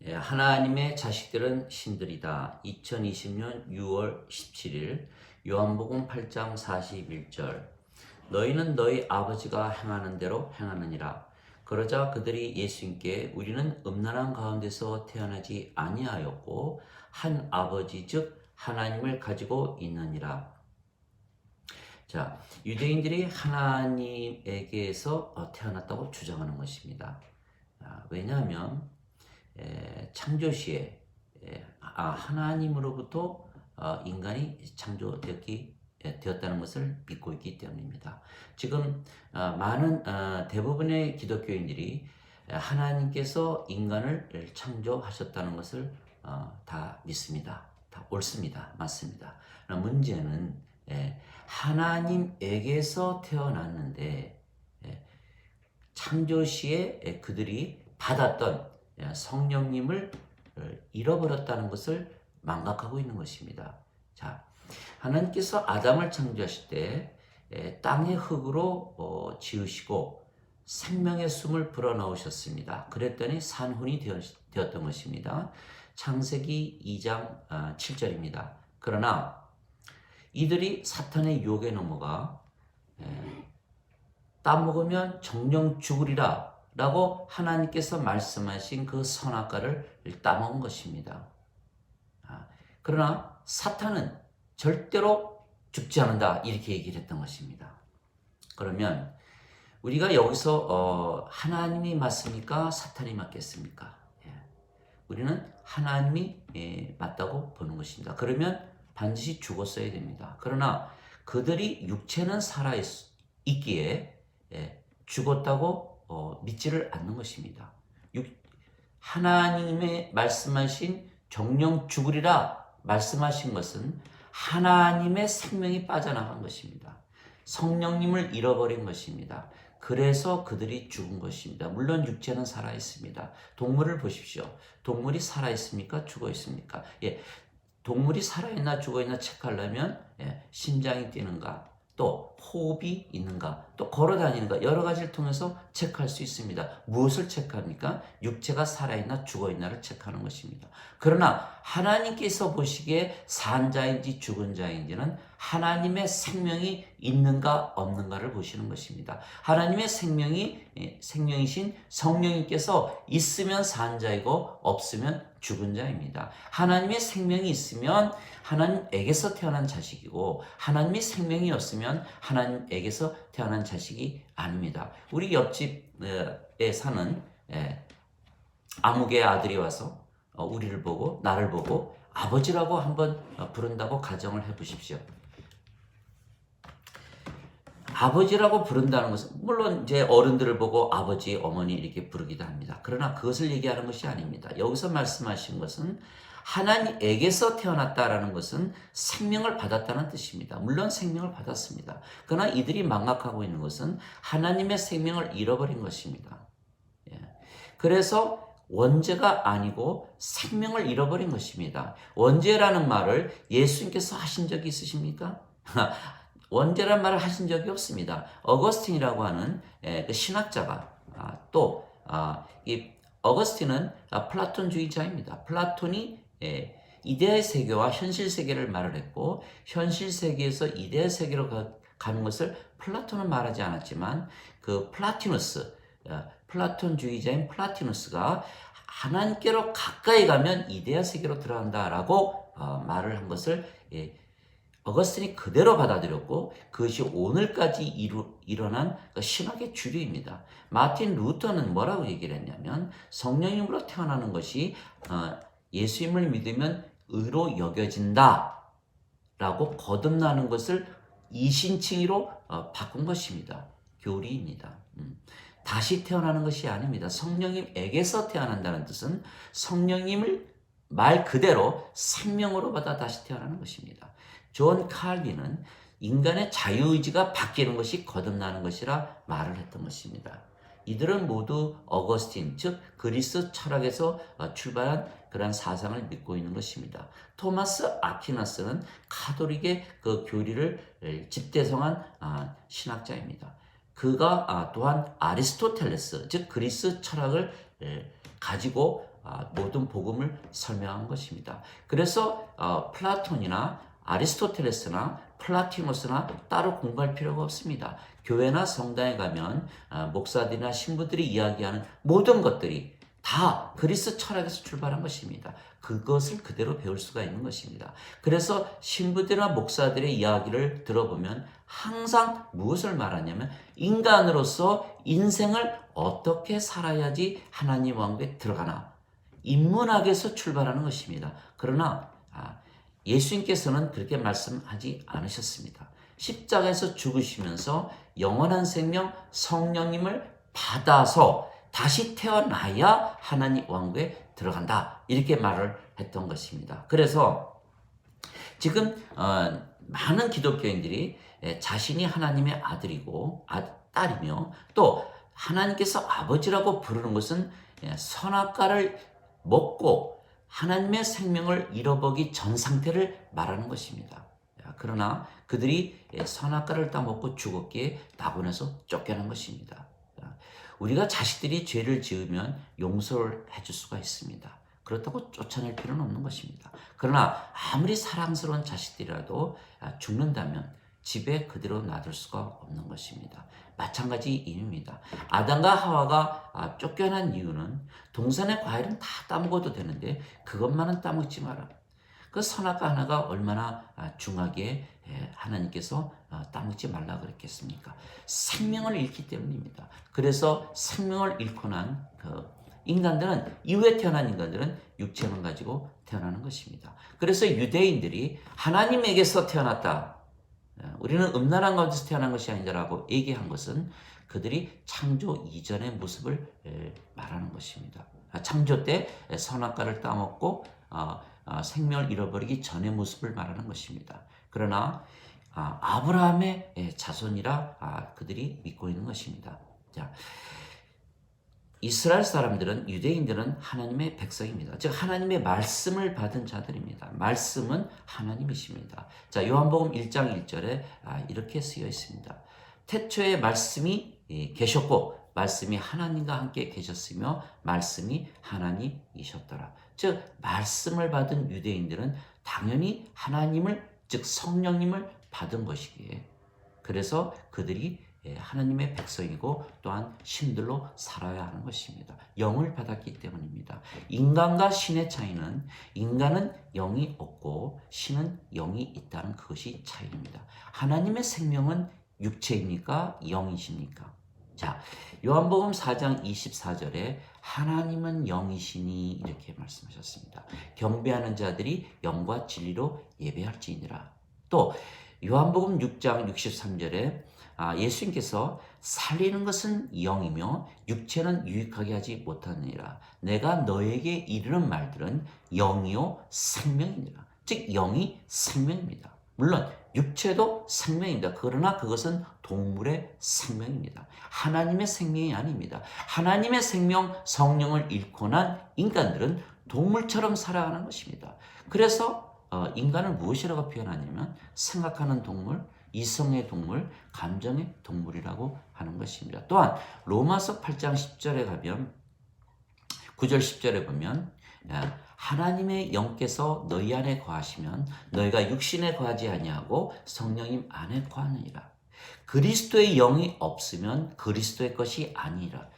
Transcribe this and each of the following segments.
하나님의 자식들은 신들이다. 2020년 6월 17일 요한복음 8장 41절. 너희는 너희 아버지가 행하는 대로 행하느니라. 그러자 그들이 예수님께 우리는 음란한 가운데서 태어나지 아니하였고 한 아버지 즉 하나님을 가지고 있느니라. 자, 유대인들이 하나님에게서 태어났다고 주장하는 것입니다. 왜냐하면 창조시에 하나님으로부터 인간이 되었다는 것을 믿고 있기 때문입니다. 지금 많은 대부분의 기독교인들이 하나님께서 인간을 창조하셨다는 것을 다 믿습니다. 다 옳습니다. 맞습니다. 문제는 하나님에게서 태어났는데 창조시에 그들이 받았던 성령님을 잃어버렸다는 것을 망각하고 있는 것입니다. 자, 하나님께서 아담을 창조하실 때 땅의 흙으로 지으시고 생명의 숨을 불어넣으셨습니다. 그랬더니 산혼이 되었던 것입니다. 창세기 2장 7절입니다. 그러나 이들이 사탄의 유혹에 넘어가 따먹으면 정령 죽으리라 라고 하나님께서 말씀하신 그 선악과를 따먹은 것입니다. 그러나 사탄은 절대로 죽지 않는다 이렇게 얘기를 했던 것입니다. 그러면 우리가 여기서 하나님이 맞습니까? 사탄이 맞겠습니까? 우리는 하나님이 맞다고 보는 것입니다. 그러면 반드시 죽었어야 됩니다. 그러나 그들이 육체는 살아있기에 죽었다고 믿지를 않는 것입니다. 하나님의 말씀하신 정령 죽으리라 말씀하신 것은 하나님의 생명이 빠져나간 것입니다. 성령님을 잃어버린 것입니다. 그래서 그들이 죽은 것입니다. 물론 육체는 살아있습니다. 동물을 보십시오. 동물이 살아있습니까? 죽어있습니까? 동물이 살아있나 죽어있나 체크하려면 심장이 뛰는가, 또 호흡이 있는가, 또 걸어다니는가 여러 가지를 통해서 체크할 수 있습니다. 무엇을 체크합니까? 육체가 살아있나 죽어있나를 체크하는 것입니다. 그러나 하나님께서 보시기에 산 자인지 죽은 자인지는 하나님의 생명이 있는가 없는가를 보시는 것입니다. 하나님의 생명이신 성령님께서 있으면 산 자이고 없으면 죽은 자입니다. 하나님의 생명이 있으면 하나님에게서 태어난 자식이고 하나님의 생명이 없으면 하나님에게서 태어난 자식이 아닙니다. 우리 옆집에 사는 아무개 아들이 와서 우리를 보고 나를 보고 아버지라고 한번 부른다고 가정을 해보십시오. 아버지라고 부른다는 것은 물론 이제 어른들을 보고 아버지, 어머니 이렇게 부르기도 합니다. 그러나 그것을 얘기하는 것이 아닙니다. 여기서 말씀하신 것은 하나님에게서 태어났다라는 것은 생명을 받았다는 뜻입니다. 물론 생명을 받았습니다. 그러나 이들이 망각하고 있는 것은 하나님의 생명을 잃어버린 것입니다. 그래서 원죄가 아니고 생명을 잃어버린 것입니다. 원죄라는 말을 예수님께서 하신 적이 있으십니까? 원죄란 말을 하신 적이 없습니다. 어거스틴이라고 하는 그 신학자가 이 어거스틴은 플라톤주의자입니다. 플라톤이 이데아의 세계와 현실 세계를 말을 했고 현실 세계에서 이데아의 세계로 가는 것을 플라톤은 말하지 않았지만 그 플라톤주의자인 플라티누스가 하나님께로 가까이 가면 이데아 세계로 들어간다라고 말을 한 것을 어거스틴이 그대로 받아들였고 그것이 오늘까지 일어난 신학의 주류입니다. 마틴 루터는 뭐라고 얘기를 했냐면 성령님으로 태어나는 것이 예수님을 믿으면 의로 여겨진다 라고 거듭나는 것을 이신칭의로 바꾼 것입니다. 교리입니다. 다시 태어나는 것이 아닙니다. 성령님에게서 태어난다는 뜻은 성령님을 말 그대로 생명으로 받아 다시 태어나는 것입니다. 존 칼빈은 인간의 자유의지가 바뀌는 것이 거듭나는 것이라 말을 했던 것입니다. 이들은 모두 어거스틴, 즉 그리스 철학에서 출발한 그런 사상을 믿고 있는 것입니다. 토마스 아퀴나스는 카톨릭의 그 교리를 집대성한 신학자입니다. 그가 또한 아리스토텔레스, 즉 그리스 철학을 가지고 모든 복음을 설명한 것입니다. 그래서 플라톤이나 아리스토텔레스나 플라티노스나 따로 공부할 필요가 없습니다. 교회나 성당에 가면 목사들이나 신부들이 이야기하는 모든 것들이 다 그리스 철학에서 출발한 것입니다. 그것을 그대로 배울 수가 있는 것입니다. 그래서 신부들이나 목사들의 이야기를 들어보면 항상 무엇을 말하냐면 인간으로서 인생을 어떻게 살아야지 하나님 왕국에 들어가나 인문학에서 출발하는 것입니다. 그러나 예수님께서는 그렇게 말씀하지 않으셨습니다. 십자가에서 죽으시면서 영원한 생명 성령님을 받아서 다시 태어나야 하나님 왕국에 들어간다. 이렇게 말을 했던 것입니다. 그래서 지금 많은 기독교인들이 자신이 하나님의 아들이고 딸이며 또 하나님께서 아버지라고 부르는 것은 선악과를 먹고 하나님의 생명을 잃어버리기 전 상태를 말하는 것입니다. 그러나 그들이 선악과를 따먹고 죽었기에 낙원에서 쫓겨난 것입니다. 우리가 자식들이 죄를 지으면 용서를 해줄 수가 있습니다. 그렇다고 쫓아낼 필요는 없는 것입니다. 그러나 아무리 사랑스러운 자식들이라도 죽는다면 집에 그대로 놔둘 수가 없는 것입니다. 마찬가지 이유입니다. 아담과 하와가 쫓겨난 이유는 동산의 과일은 다 따먹어도 되는데 그것만은 따먹지 마라. 그 선악과 하나가 얼마나 중하게 하나님께서 따먹지 말라 그랬겠습니까? 생명을 잃기 때문입니다. 그래서 생명을 잃고 난 인간들은 이후에 태어난 인간들은 육체만 가지고 태어나는 것입니다. 그래서 유대인들이 하나님에게서 태어났다. 우리는 음란한 가운데서 태어난 것이 아니다라고 얘기한 것은 그들이 창조 이전의 모습을 말하는 것입니다. 창조 때 선악과를 따먹고 생명을 잃어버리기 전의 모습을 말하는 것입니다. 그러나 아브라함의 자손이라 그들이 믿고 있는 것입니다. 자, 이스라엘 사람들은 유대인들은 하나님의 백성입니다. 즉 하나님의 말씀을 받은 자들입니다. 말씀은 하나님이십니다. 자, 요한복음 1장 1절에 이렇게 쓰여 있습니다. 태초에 말씀이 계셨고 말씀이 하나님과 함께 계셨으며 말씀이 하나님이셨더라. 즉 말씀을 받은 유대인들은 당연히 하나님을 즉 성령님을 받은 것이기에 그래서 그들이 하나님의 백성이고 또한 신들로 살아야 하는 것입니다. 영을 받았기 때문입니다. 인간과 신의 차이는 인간은 영이 없고 신은 영이 있다는 그것이 차이입니다. 하나님의 생명은 육체입니까? 영이십니까? 자, 요한복음 4장 24절에 하나님은 영이시니 이렇게 말씀하셨습니다. 경배하는 자들이 영과 진리로 예배할지니라. 또 요한복음 6장 63절에 예수님께서 살리는 것은 영이며 육체는 유익하게 하지 못하느니라. 내가 너에게 이르는 말들은 영이요 생명이니라. 즉 영이 생명입니다. 물론 육체도 생명입니다. 그러나 그것은 동물의 생명입니다. 하나님의 생명이 아닙니다. 하나님의 생명 성령을 잃고 난 인간들은 동물처럼 살아가는 것입니다. 그래서 인간을 무엇이라고 표현하냐면 생각하는 동물, 이성의 동물, 감정의 동물이라고 하는 것입니다. 또한 로마서 8장 10절에 가면 9절 10절에 보면 하나님의 영께서 너희 안에 거하시면 너희가 육신에 거하지 아니하고 성령님 안에 거하느니라. 그리스도의 영이 없으면 그리스도의 것이 아니라.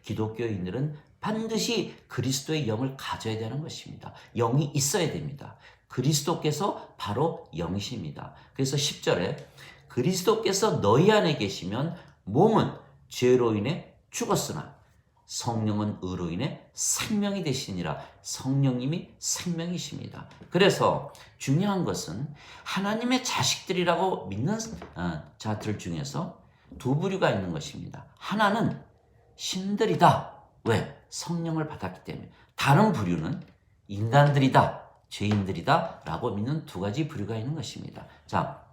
기독교인들은 반드시 그리스도의 영을 가져야 되는 것입니다. 영이 있어야 됩니다. 그리스도께서 바로 영이십니다. 그래서 10절에 그리스도께서 너희 안에 계시면 몸은 죄로 인해 죽었으나 성령은 의로 인해 생명이 되시니라. 성령님이 생명이십니다. 그래서 중요한 것은 하나님의 자식들이라고 믿는 자들 중에서 두 부류가 있는 것입니다. 하나는 신들이다. 왜? 성령을 받았기 때문에. 다른 부류는 인간들이다. 죄인들이다 라고 믿는 두 가지 부류가 있는 것입니다. 자,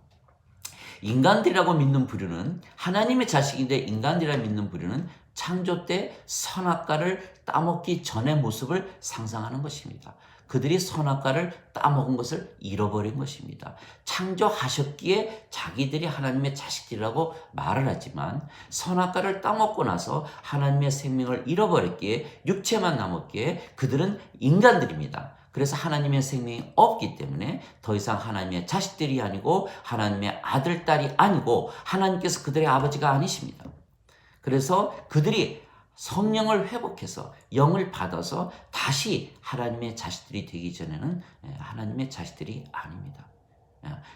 인간들이라고 믿는 부류는 하나님의 자식인데 인간들이라 믿는 부류는 창조 때 선악과를 따먹기 전의 모습을 상상하는 것입니다. 그들이 선악과를 따먹은 것을 잃어버린 것입니다. 창조하셨기에 자기들이 하나님의 자식들이라고 말을 하지만 선악과를 따먹고 나서 하나님의 생명을 잃어버렸기에 육체만 남았기에 그들은 인간들입니다. 그래서 하나님의 생명이 없기 때문에 더 이상 하나님의 자식들이 아니고 하나님의 아들, 딸이 아니고 하나님께서 그들의 아버지가 아니십니다. 그래서 그들이 성령을 회복해서 영을 받아서 다시 하나님의 자식들이 되기 전에는 하나님의 자식들이 아닙니다.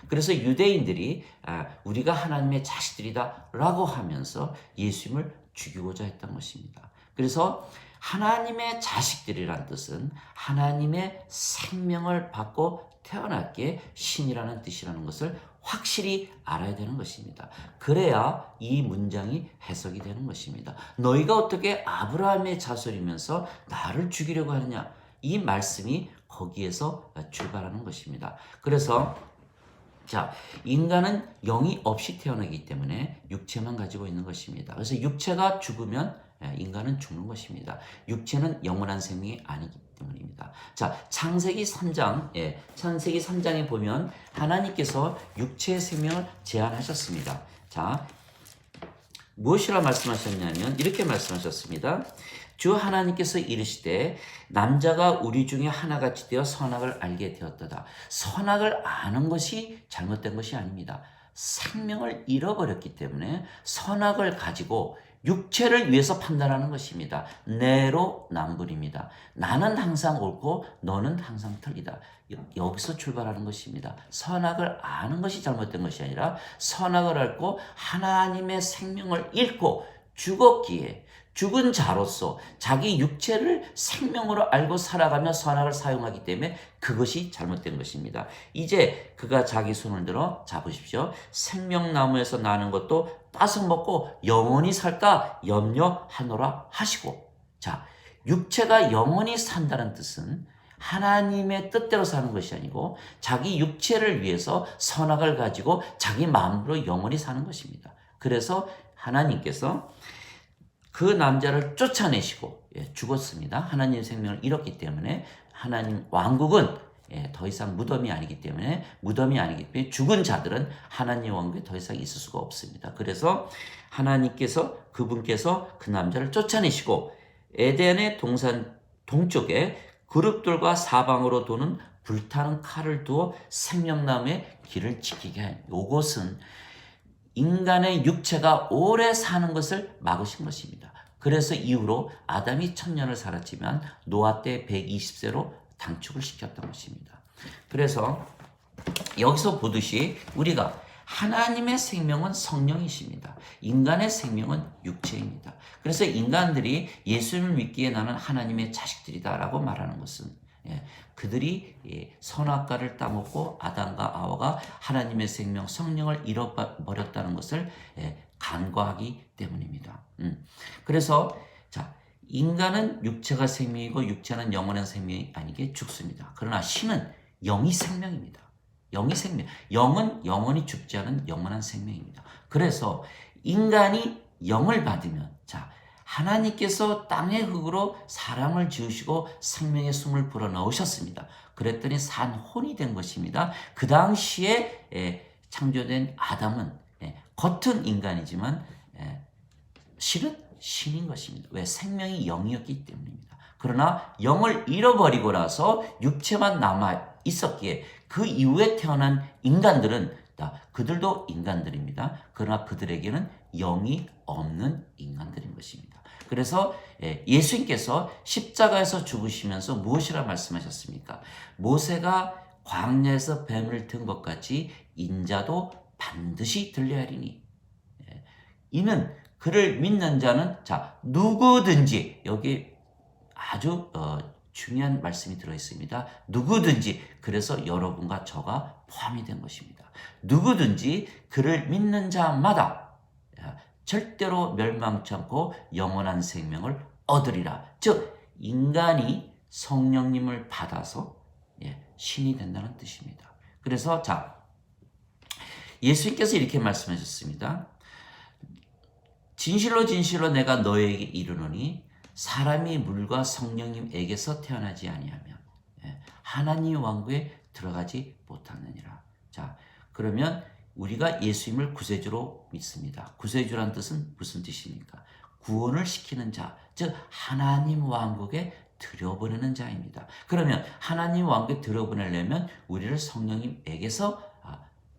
그래서 유대인들이 우리가 하나님의 자식들이다 라고 하면서 예수님을 죽이고자 했던 것입니다. 그래서 하나님의 자식들이란 뜻은 하나님의 생명을 받고 태어났기에 신이라는 뜻이라는 것을 확실히 알아야 되는 것입니다. 그래야 이 문장이 해석이 되는 것입니다. 너희가 어떻게 아브라함의 자손이면서 나를 죽이려고 하느냐? 이 말씀이 거기에서 출발하는 것입니다. 그래서 인간은 영이 없이 태어나기 때문에 육체만 가지고 있는 것입니다. 그래서 육체가 죽으면 인간은 죽는 것입니다. 육체는 영원한 생명이 아니기 때문입니다. 창세기 3장, 창세기 3장에 보면 하나님께서 육체의 생명을 제한하셨습니다. 무엇이라 말씀하셨냐면 이렇게 말씀하셨습니다. 주 하나님께서 이르시되 남자가 우리 중에 하나같이 되어 선악을 알게 되었도다. 선악을 아는 것이 잘못된 것이 아닙니다. 생명을 잃어버렸기 때문에 선악을 가지고 육체를 위해서 판단하는 것입니다. 내로남불입니다. 나는 항상 옳고 너는 항상 틀리다. 여기서 출발하는 것입니다. 선악을 아는 것이 잘못된 것이 아니라 선악을 알고 하나님의 생명을 잃고 죽었기에 죽은 자로서 자기 육체를 생명으로 알고 살아가며 선악을 사용하기 때문에 그것이 잘못된 것입니다. 이제 그가 자기 손을 들어 잡으십시오. 생명나무에서 나는 것도 따서 먹고 영원히 살까 염려하노라 하시고. 육체가 영원히 산다는 뜻은 하나님의 뜻대로 사는 것이 아니고 자기 육체를 위해서 선악을 가지고 자기 마음으로 영원히 사는 것입니다. 그래서 하나님께서 그 남자를 쫓아내시고 죽었습니다. 하나님의 생명을 잃었기 때문에 하나님 왕국은 더 이상 무덤이 아니기 때문에 죽은 자들은 하나님 왕국에 더 이상 있을 수가 없습니다. 그래서 하나님께서 그분께서 그 남자를 쫓아내시고 에덴의 동산 동쪽에 그룹들과 사방으로 도는 불타는 칼을 두어 생명나무의 길을 지키게 한 이것은 인간의 육체가 오래 사는 것을 막으신 것입니다. 그래서 이후로 아담이 1000년을 살았지만 노아 때 120세로 단축을 시켰던 것입니다. 그래서 여기서 보듯이 우리가 하나님의 생명은 성령이십니다. 인간의 생명은 육체입니다. 그래서 인간들이 예수님을 믿기에 나는 하나님의 자식들이다라고 말하는 것은 그들이 선악과를 따먹고 아담과 아와가 하나님의 생명 성령을 잃어버렸다는 것을 간과하기 때문입니다. 그래서 인간은 육체가 생명이고 육체는 영원한 생명이 아니게 죽습니다. 그러나 신은 영이 생명입니다. 영이 생명. 영은 영원히 죽지 않은 영원한 생명입니다. 그래서 인간이 영을 받으면 하나님께서 땅의 흙으로 사람을 지으시고 생명의 숨을 불어넣으셨습니다. 그랬더니 산혼이 된 것입니다. 그 당시에 창조된 아담은 겉은 인간이지만 실은 신인 것입니다. 왜? 생명이 영이었기 때문입니다. 그러나 영을 잃어버리고 나서 육체만 남아 있었기에 그 이후에 태어난 인간들은 그들도 인간들입니다. 그러나 그들에게는 영이 없는 인간들인 것입니다. 그래서 예수님께서 십자가에서 죽으시면서 무엇이라 말씀하셨습니까? 모세가 광야에서 뱀을 든 것 같이 인자도 반드시 들려야 하리니 이는 그를 믿는 자는 누구든지 여기 아주 중요한 말씀이 들어있습니다. 누구든지 그래서 여러분과 저가 포함이 된 것입니다. 누구든지 그를 믿는 자마다 절대로 멸망치 않고 영원한 생명을 얻으리라. 즉 인간이 성령님을 받아서 신이 된다는 뜻입니다. 그래서 예수님께서 이렇게 말씀하셨습니다. 진실로 진실로 내가 너에게 이르노니 사람이 물과 성령님에게서 태어나지 아니하면 하나님의 왕국에 들어가지 못하느니라. 자, 그러면 우리가 예수님을 구세주로 믿습니다. 구세주란 뜻은 무슨 뜻입니까? 구원을 시키는 자, 즉 하나님 왕국에 들여보내는 자입니다. 그러면 하나님 왕국에 들여보내려면 우리를 성령님에게서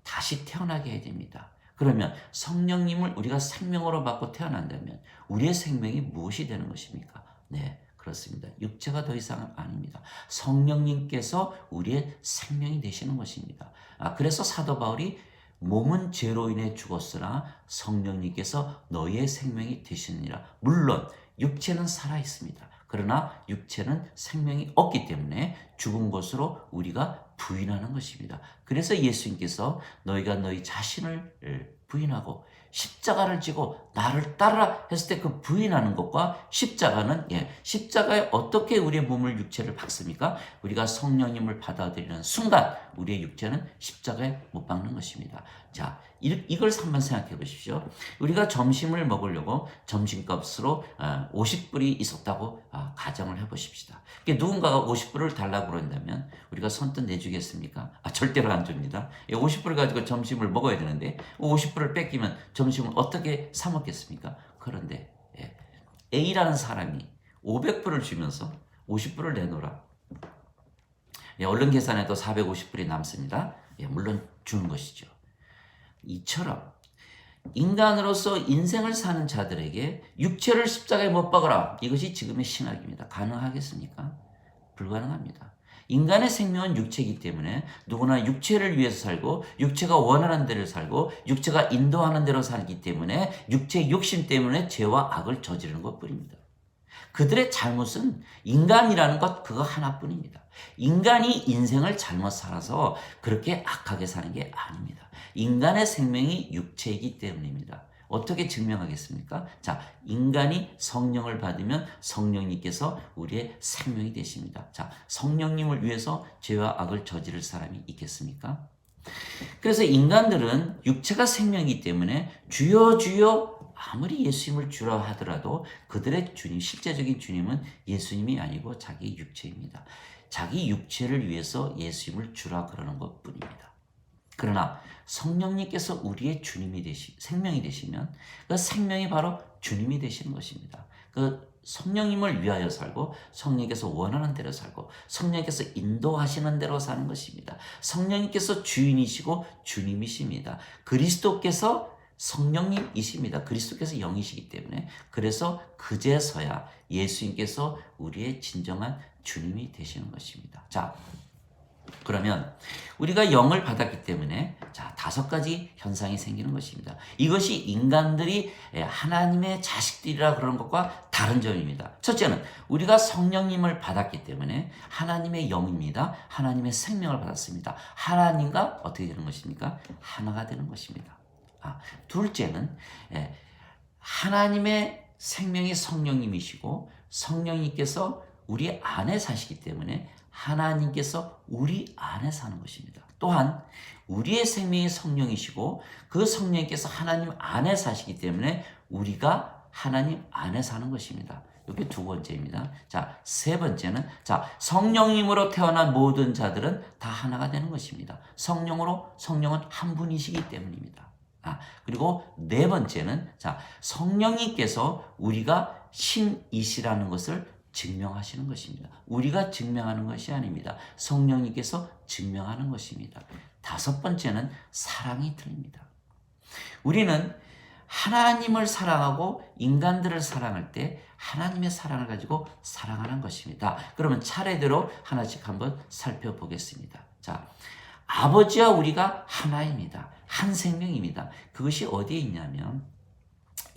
다시 태어나게 해야 됩니다. 그러면 성령님을 우리가 생명으로 받고 태어난다면 우리의 생명이 무엇이 되는 것입니까? 네, 그렇습니다. 육체가 더 이상은 아닙니다. 성령님께서 우리의 생명이 되시는 것입니다. 그래서 사도 바울이 몸은 죄로 인해 죽었으나 성령님께서 너희의 생명이 되시느니라. 물론 육체는 살아 있습니다. 그러나 육체는 생명이 없기 때문에 죽은 것으로 우리가 부인하는 것입니다. 그래서 예수님께서 너희가 너희 자신을 부인하고 십자가를 지고 나를 따르라 했을 때 그 부인하는 것과 십자가는 십자가에 어떻게 우리의 몸을 육체를 박습니까? 우리가 성령님을 받아들이는 순간 우리의 육체는 십자가에 못 박는 것입니다. 자, 이걸 한번 생각해 보십시오. 우리가 점심을 먹으려고 점심값으로 50불이 있었다고 가정을 해 보십시다. 누군가가 50불을 달라고 그런다면 우리가 선뜻 내주겠습니까? 절대로 안 줍니다. 50불을 가지고 점심을 먹어야 되는데 50불을 뺏기면 점심을 어떻게 사 먹겠습니까? 그런데 A라는 사람이 500불을 주면서 50불을 내놓으라. 얼른 계산해도 450불이 남습니다. 물론 주는 것이죠. 이처럼 인간으로서 인생을 사는 자들에게 육체를 십자가에 못 박아라. 이것이 지금의 신학입니다. 가능하겠습니까? 불가능합니다. 인간의 생명은 육체이기 때문에 누구나 육체를 위해서 살고 육체가 원하는 대로 살고 육체가 인도하는 대로 살기 때문에 육체의 욕심 때문에 죄와 악을 저지르는 것뿐입니다. 그들의 잘못은 인간이라는 것 그거 하나뿐입니다. 인간이 인생을 잘못 살아서 그렇게 악하게 사는 게 아닙니다. 인간의 생명이 육체이기 때문입니다. 어떻게 증명하겠습니까? 자, 인간이 성령을 받으면 성령님께서 우리의 생명이 되십니다. 자, 성령님을 위해서 죄와 악을 저지를 사람이 있겠습니까? 그래서 인간들은 육체가 생명이기 때문에 주여 주여 아무리 예수님을 주라 하더라도 그들의 주님, 실제적인 주님은 예수님이 아니고 자기 육체입니다. 자기 육체를 위해서 예수님을 주라 그러는 것뿐입니다. 그러나 성령님께서 우리의 주님이 생명이 되시면 그 생명이 바로 주님이 되시는 것입니다. 그 성령님을 위하여 살고 성령님께서 원하는 대로 살고 성령님께서 인도하시는 대로 사는 것입니다. 성령님께서 주인이시고 주님이십니다. 그리스도께서 성령님이십니다. 그리스도께서 영이시기 때문에 그래서 그제서야 예수님께서 우리의 진정한 주님이 되시는 것입니다. 자, 그러면 우리가 영을 받았기 때문에 자, 5가지 현상이 생기는 것입니다. 이것이 인간들이 하나님의 자식들이라 그러는 것과 다른 점입니다. 첫째는 우리가 성령님을 받았기 때문에 하나님의 영입니다. 하나님의 생명을 받았습니다. 하나님과 어떻게 되는 것입니까? 하나가 되는 것입니다. 둘째는 하나님의 생명이 성령님이시고 성령님께서 우리 안에 사시기 때문에 하나님께서 우리 안에 사는 것입니다. 또한 우리의 생명이 성령이시고 그 성령께서 하나님 안에 사시기 때문에 우리가 하나님 안에 사는 것입니다. 이게 2번째입니다. 자, 3번째는 성령님으로 태어난 모든 자들은 다 하나가 되는 것입니다. 성령은 한 분이시기 때문입니다. 그리고 4번째는 성령님께서 우리가 신이시라는 것을 증명하시는 것입니다. 우리가 증명하는 것이 아닙니다. 성령님께서 증명하는 것입니다. 5번째는 사랑이 틀립니다. 우리는 하나님을 사랑하고 인간들을 사랑할 때 하나님의 사랑을 가지고 사랑하는 것입니다. 그러면 차례대로 하나씩 한번 살펴보겠습니다. 자, 아버지와 우리가 하나입니다. 한 생명입니다. 그것이 어디에 있냐면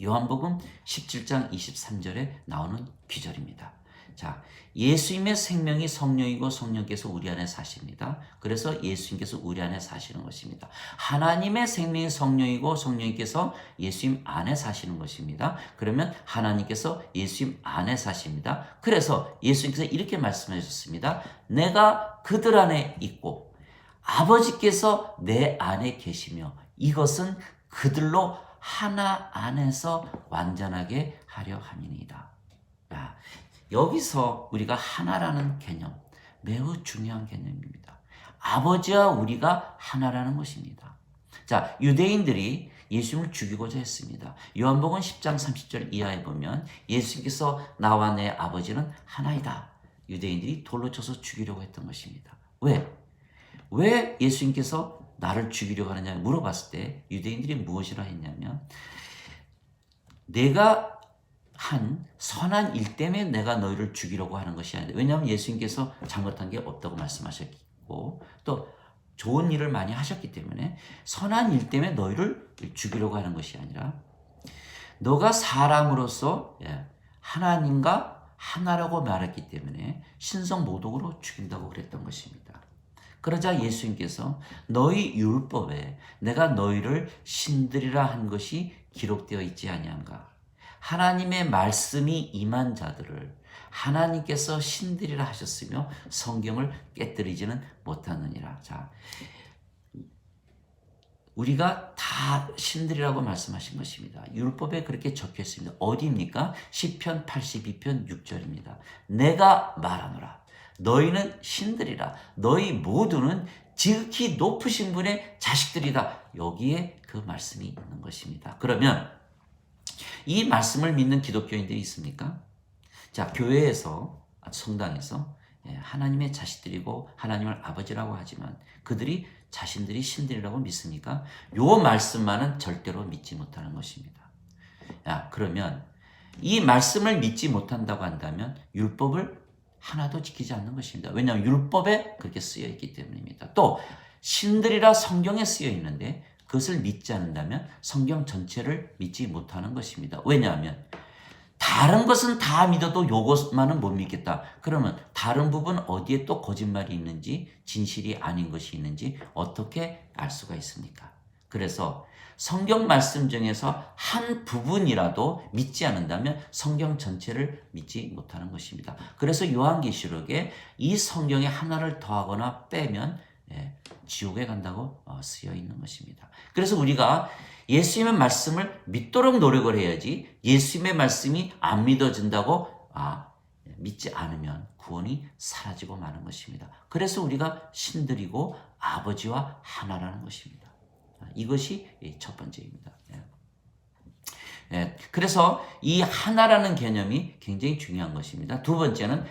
요한복음 17장 23절에 나오는 귀절입니다. 자, 예수님의 생명이 성령이고 성령께서 우리 안에 사십니다. 그래서 예수님께서 우리 안에 사시는 것입니다. 하나님의 생명이 성령이고 성령께서 예수님 안에 사시는 것입니다. 그러면 하나님께서 예수님 안에 사십니다. 그래서 예수님께서 이렇게 말씀해 주셨습니다. 내가 그들 안에 있고 아버지께서 내 안에 계시며 이것은 그들로 하나 안에서 완전하게 하려 함이니이다. 여기서 우리가 하나라는 개념, 매우 중요한 개념입니다. 아버지와 우리가 하나라는 것입니다. 자, 유대인들이 예수님을 죽이고자 했습니다. 요한복음 10장 30절 이하에 보면 예수님께서 나와 내 아버지는 하나이다. 유대인들이 돌로 쳐서 죽이려고 했던 것입니다. 왜 예수님께서 나를 죽이려고 하느냐 물어봤을 때 유대인들이 무엇이라 했냐면, 내가 한 선한 일 때문에 내가 너희를 죽이려고 하는 것이 아니다. 왜냐하면 예수님께서 잘못한 게 없다고 말씀하셨고 또 좋은 일을 많이 하셨기 때문에 선한 일 때문에 너희를 죽이려고 하는 것이 아니라, 너가 사람으로서 하나님과 하나라고 말했기 때문에 신성 모독으로 죽인다고 그랬던 것입니다. 그러자 예수님께서 너희 율법에 내가 너희를 신들이라 한 것이 기록되어 있지 아니한가? 하나님의 말씀이 임한 자들을 하나님께서 신들이라 하셨으며 성경을 깨뜨리지는 못하느니라. 자, 우리가 다 신들이라고 말씀하신 것입니다. 율법에 그렇게 적혀 있습니다. 어디입니까? 시편 82편 6절입니다. 내가 말하노라. 너희는 신들이라. 너희 모두는 지극히 높으신 분의 자식들이다. 여기에 그 말씀이 있는 것입니다. 그러면 이 말씀을 믿는 기독교인들이 있습니까? 자, 교회에서, 성당에서 하나님의 자식들이고 하나님을 아버지라고 하지만 그들이 자신들이 신들이라고 믿습니까? 요 말씀만은 절대로 믿지 못하는 것입니다. 그러면 이 말씀을 믿지 못한다고 한다면 율법을 하나도 지키지 않는 것입니다. 왜냐하면 율법에 그렇게 쓰여 있기 때문입니다. 또 신들이라 성경에 쓰여 있는데 그것을 믿지 않는다면 성경 전체를 믿지 못하는 것입니다. 왜냐하면 다른 것은 다 믿어도 요것만은 못 믿겠다. 그러면 다른 부분 어디에 또 거짓말이 있는지 진실이 아닌 것이 있는지 어떻게 알 수가 있습니까? 그래서 성경 말씀 중에서 한 부분이라도 믿지 않는다면 성경 전체를 믿지 못하는 것입니다. 그래서 요한계시록에 이 성경에 하나를 더하거나 빼면 지옥에 간다고 쓰여 있는 것입니다. 그래서 우리가 예수님의 말씀을 믿도록 노력을 해야지, 예수님의 말씀이 안 믿어진다고 믿지 않으면 구원이 사라지고 마는 것입니다. 그래서 우리가 신들이고 아버지와 하나라는 것입니다. 이것이 첫 번째입니다. 그래서 이 하나라는 개념이 굉장히 중요한 것입니다. 두 번째는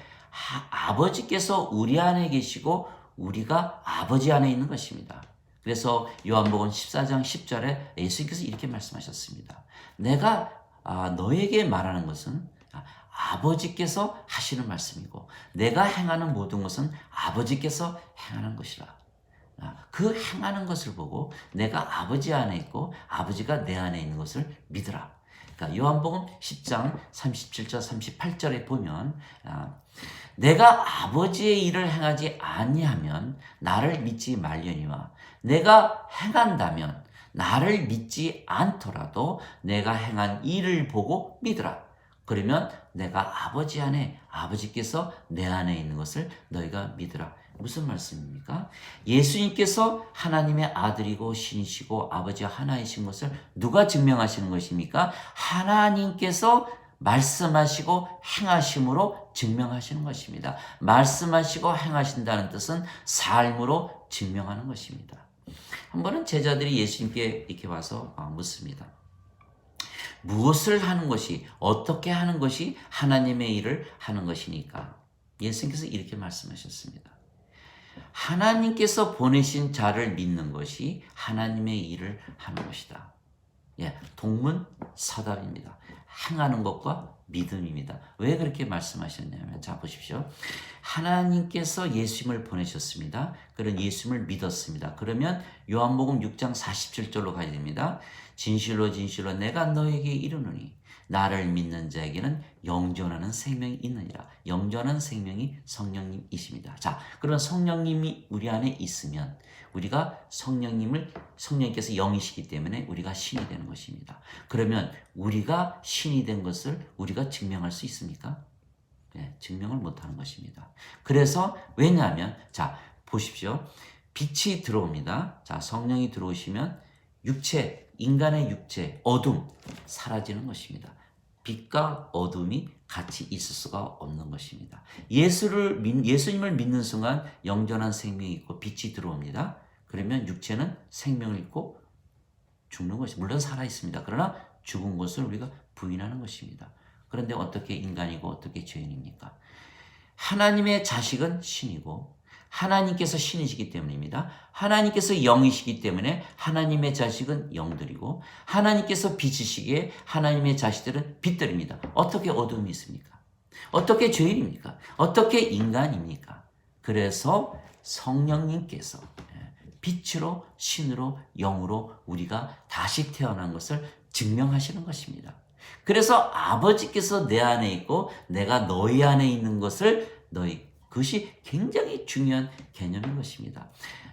아버지께서 우리 안에 계시고 우리가 아버지 안에 있는 것입니다. 그래서 요한복음 14장 10절에 예수님께서 이렇게 말씀하셨습니다. 내가 너에게 말하는 것은 아버지께서 하시는 말씀이고 내가 행하는 모든 것은 아버지께서 행하는 것이라. 그 행하는 것을 보고 내가 아버지 안에 있고 아버지가 내 안에 있는 것을 믿으라. 그러니까 요한복음 10장 37절 38절에 보면 내가 아버지의 일을 행하지 아니하면 나를 믿지 말려니와 내가 행한다면 나를 믿지 않더라도 내가 행한 일을 보고 믿으라. 그러면 내가 아버지 안에, 아버지께서 내 안에 있는 것을 너희가 믿으라. 무슨 말씀입니까? 예수님께서 하나님의 아들이고 신이시고 아버지와 하나이신 것을 누가 증명하시는 것입니까? 하나님께서 말씀하시고 행하심으로 증명하시는 것입니다. 말씀하시고 행하신다는 뜻은 삶으로 증명하는 것입니다. 한 번은 제자들이 예수님께 이렇게 와서 묻습니다. 무엇을 하는 것이, 어떻게 하는 것이 하나님의 일을 하는 것이니까? 예수님께서 이렇게 말씀하셨습니다. 하나님께서 보내신 자를 믿는 것이 하나님의 일을 하는 것이다. 동문서답입니다. 행하는 것과 믿음입니다. 왜 그렇게 말씀하셨냐면, 자 보십시오. 하나님께서 예수님을 보내셨습니다. 그런 예수님을 믿었습니다. 그러면 요한복음 6장 47절로 가야 됩니다. 진실로 진실로 내가 너에게 이르노니 나를 믿는 자에게는 영존하는 생명이 있느니라. 영존하는 생명이 성령님이십니다. 자, 그런 성령님이 우리 안에 있으면 우리가 성령님께서 영이시기 때문에 우리가 신이 되는 것입니다. 그러면 우리가 신이 된 것을 우리가 증명할 수 있습니까? 증명을 못하는 것입니다. 그래서 왜냐하면, 자 보십시오. 빛이 들어옵니다. 자, 성령이 들어오시면 육체, 인간의 육체, 어둠 사라지는 것입니다. 빛과 어둠이 같이 있을 수가 없는 것입니다. 예수님을 믿는 순간 영존한 생명이 있고 빛이 들어옵니다. 그러면 육체는 생명을 잃고 죽는 것이 물론 살아 있습니다. 그러나 죽은 것을 우리가 부인하는 것입니다. 그런데 어떻게 인간이고 어떻게 죄인입니까? 하나님의 자식은 신이고 하나님께서 신이시기 때문입니다. 하나님께서 영이시기 때문에 하나님의 자식은 영들이고 하나님께서 빛이시기에 하나님의 자식들은 빛들입니다. 어떻게 어둠이 있습니까? 어떻게 죄인입니까? 어떻게 인간입니까? 그래서 성령님께서 빛으로 신으로 영으로 우리가 다시 태어난 것을 증명하시는 것입니다. 그래서 아버지께서 내 안에 있고 내가 너희 안에 있는 것을 그것이 굉장히 중요한 개념인 것입니다.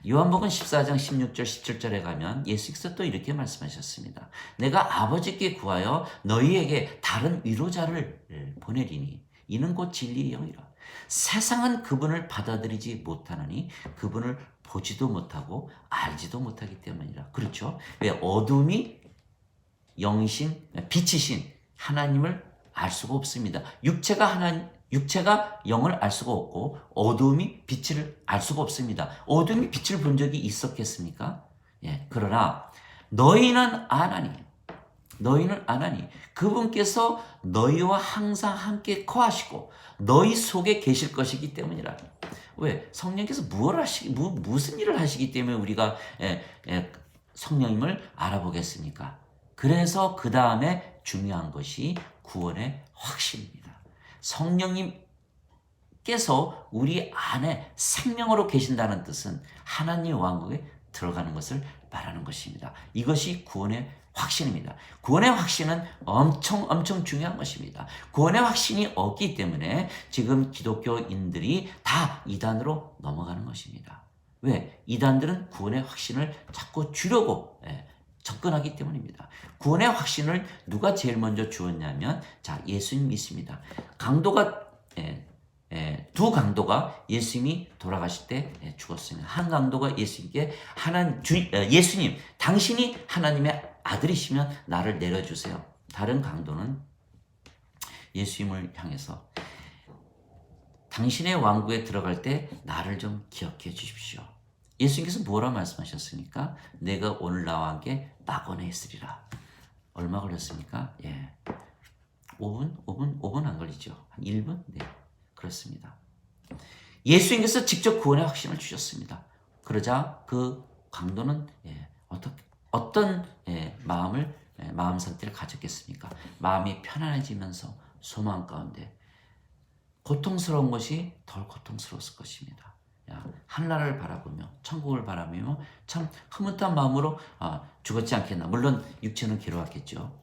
요한복음 14장 16절 17절에 가면 예수께서 또 이렇게 말씀하셨습니다. 내가 아버지께 구하여 너희에게 다른 위로자를 보내리니 이는 곧 진리의 영이라. 세상은 그분을 받아들이지 못하느니 그분을 보지도 못하고 알지도 못하기 때문이라. 그렇죠? 왜? 어둠이 영이신 빛이신 하나님을 알 수가 없습니다. 육체가 영을 알 수가 없고 어둠이 빛을 알 수가 없습니다. 어둠이 빛을 본 적이 있었겠습니까? 예. 그러나 너희는 아나니 그분께서 너희와 항상 함께 거하시고 너희 속에 계실 것이기 때문이라. 왜? 성령께서 무슨 일을 하시기 때문에 우리가 성령님을 알아보겠습니까? 그래서 그 다음에 중요한 것이 구원의 확신입니다. 성령님께서 우리 안에 생명으로 계신다는 뜻은 하나님의 왕국에 들어가는 것을 말하는 것입니다. 이것이 구원의 확신입니다. 구원의 확신은 엄청 중요한 것입니다. 구원의 확신이 없기 때문에 지금 기독교인들이 다 이단으로 넘어가는 것입니다. 왜? 이단들은 구원의 확신을 자꾸 주려고 접근하기 때문입니다. 구원의 확신을 누가 제일 먼저 주었냐면 예수님 믿습니다. 두 강도가 예수님이 돌아가실 때 죽었습니다. 한 강도가 예수님께 예수님 당신이 하나님의 아들이시면 나를 내려주세요. 다른 강도는 예수님을 향해서 당신의 왕국에 들어갈 때 나를 좀 기억해 주십시오. 예수님께서 뭐라 말씀하셨습니까? 내가 오늘 나와 함께 낙원에 있으리라. 얼마 걸렸습니까? 5분 안 걸리죠. 한 1분? 네, 그렇습니다. 예수님께서 직접 구원의 확신을 주셨습니다. 그러자 그 강도는 어떤 마음 상태를 가졌겠습니까? 마음이 편안해지면서 소망 가운데 고통스러운 것이 덜 고통스러웠을 것입니다. 하늘나라를 바라보며 천국을 바라보며 참 흐뭇한 마음으로 죽었지 않겠나. 물론 육체는 괴로웠겠죠.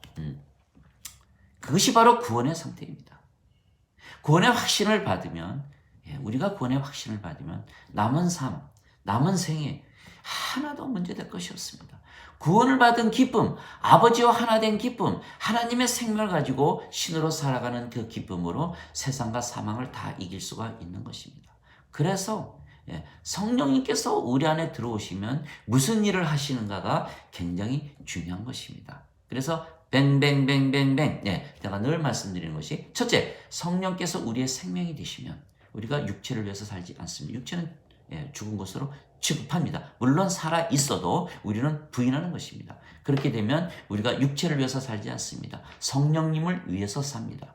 그것이 바로 구원의 상태입니다. 구원의 확신을 받으면 우리가 구원의 확신을 받으면 남은 삶, 남은 생에 하나도 문제될 것이 없습니다. 구원을 받은 기쁨, 아버지와 하나 된 기쁨, 하나님의 생명을 가지고 신으로 살아가는 그 기쁨으로 세상과 사망을 다 이길 수가 있는 것입니다. 그래서 성령님께서 우리 안에 들어오시면 무슨 일을 하시는가가 굉장히 중요한 것입니다. 그래서 뱅뱅뱅뱅뱅 제가 늘 말씀드리는 것이 첫째, 성령께서 우리의 생명이 되시면 우리가 육체를 위해서 살지 않습니다. 육체는 죽은 것으로 취급합니다. 물론 살아 있어도 우리는 부인하는 것입니다. 그렇게 되면 우리가 육체를 위해서 살지 않습니다. 성령님을 위해서 삽니다.